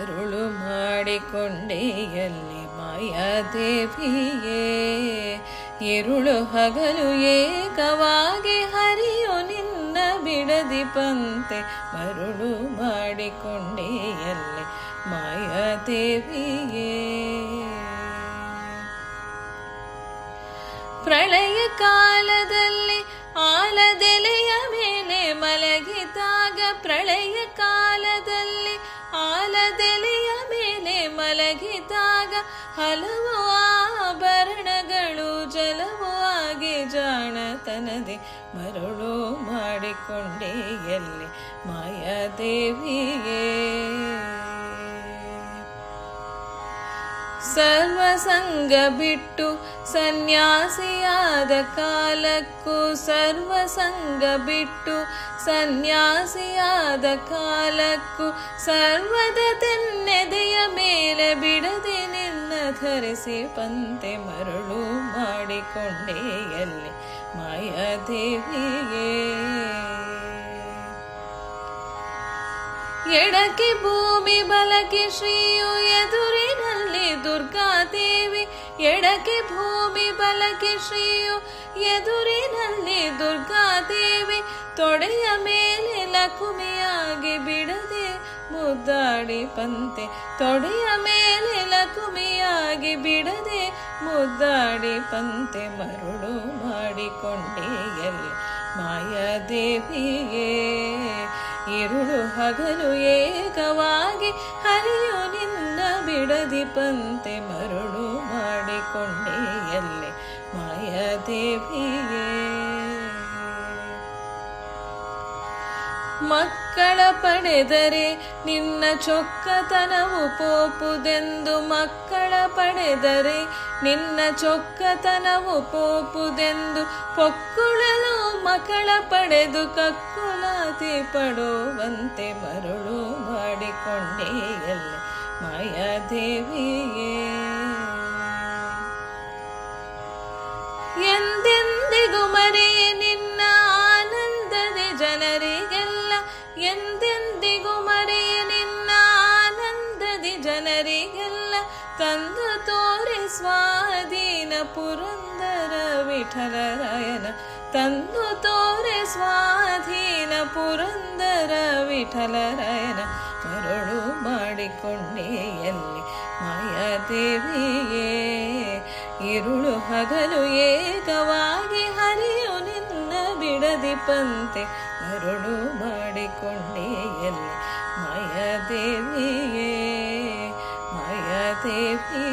ಮರುಳು ಮಾಡಿಕೊಂಡೆಯಲ್ಲಿ ಮಾಯಾದೇವಿಯೇ. ഇരുಳು ಹಗಲು ಏಕವಾಗಿ ಹರಿಯು ನಿನ್ನ ಬಿಡದಿಪಂತೆ ಮರುಳು ಮಾಡಿಕೊಂಡೆಯಲ್ಲಿ ಮಾಯಾದೇವಿಯೇ. ಪ್ರಳಯ ಕಾಲದಲ್ಲಿ ಆಲದೆಲೆಯ ಮೇಲೆ ಮಲಗಿದಾಗ, ಪ್ರಳಯ ಕಾಲದಲ್ಲಿ ಆಲದೆಲೆಯ ಮೇಲೆ ಮಲಗಿದಾಗ ಹಲವು ಆಭರಣಗಳು ಜಲವು ಆಗಿ ಜಾಣತನದೆ ಮರುಳು ಮಾಡಿಕೊಂಡೆಯಲ್ಲಿ ಮಾಯಾದೇವಿಯೇ. ಸರ್ವಸಂಗ ಬಿಟ್ಟು ಸನ್ಯಾಸಿಯಾದ ಕಾಲಕ್ಕೂ, ಸರ್ವಸಂಗ ಬಿಟ್ಟು ಸನ್ಯಾಸಿಯಾದ ಕಾಲಕ್ಕೂ ಸರ್ವದ ತೆನ್ನೆದೆಯ ಮೇಲೆ ಬಿಡದೆ ನಿನ್ನ ಧರಿಸಿ ಪಂತೆ ಮರುಳು ಮಾಡಿಕೊಂಡೆಯಲ್ಲಿ ಮಾಯಾದೇವಿಯೇ. ಎಡಕ್ಕೆ ಭೂಮಿ ಬಲಕ್ಕೆ ಶ್ರೀಯು ಎದುರಿನಲ್ಲಿ ದುರ್ಗಾದೇವಿ, ಎಡಕ್ಕೆ ಭೂಮಿ ಬಲಕ್ಕೆ ಶ್ರೀಯು ಎದುರಿನಲ್ಲಿ ದುರ್ಗಾದೇವಿ. ತೊಡೆಯ ಮೇಲೆ ಲಕುಮಿಯಾಗಿ ಬಿಡದೆ ಮುದ್ದಾಡಿ ಪಂತೆ, ತೊಡೆಯ ಮೇಲೆ ಲಕುಮಿಯಾಗಿ ಬಿಡದೆ ಮುದ್ದಾಡಿ ಪಂತೆ ಮರುಳು ಮಾಡಿಕೊಂಡೆಯಲ್ಲಿ ಮಾಯಾದೇವಿಯೇ. ഇരുಳು ಹಗಲು ಏಕವಾಗಿ ಹರಿಯು ನಿನ್ನ ಬಿಡದಿಪಂತೆ ಮರುಳು ಮಾಡಿಕೊಂಡೆಯಲ್ಲಿ ಮಾಯಾದೇವಿಯೇ. ಮಕ್ಕಳ ಪಡೆದರೆ ನಿನ್ನ ಚೊಕ್ಕತನವು ಪೋಪುದೆಂದು, ಮಕ್ಕಳ ಪಡೆದರೆ ನಿನ್ನ ಚೊಕ್ಕತನವು ಪೋಪುದೆಂದು ಪೊಕ್ಕುಳಲು ಮಕ್ಕಳ ಪಡೆದು ಕಕ್ಕುಲಾತಿ ಪಡುವಂತೆ ಮರುಳು ಮಾಡಿಕೊಂಡೆಯಲ್ಲಿ ಮಾಯಾದೇವಿಯೇ. ಎಂದೆಂದಿಗೂ ಮರೆಯೆ ನಿನ್ನ ಆನಂದದೆ ಜನರಿಗೆಲ್ಲ, ಎಂದೆಂದಿಗೂ ಮರೆಯೆ ನಿನ್ನ ಆನಂದದಿ ಜನರಿಗೆಲ್ಲ. ತಂದು ತೋರೆ ಸ್ವಾಧೀನ ಪುರಂದರ ವಿಠಲರಾಯನ, ತಂದು ತೋರೆ ಸ್ವಾಧೀನ ಪುರಂದರ ವಿಠಲರಾಯನ ಮರುಳು ಮಾಡಿಕೊಂಡೆಯಲ್ಲಿ ಮಾಯಾದೇವಿಯೇ. ഇരുಳು ಹಗಲು ಏಕವಾಗಿ ಹರಿಯು ನಿನ್ನ ಬಿಡದಿಪಂತೆ ಮರುಳು ಮಾಡಿಕೊಂಡೆಯಲ್ಲಿ ಮಾಯಾದೇವಿಯೇ ಮಾಯಾದೇವಿ.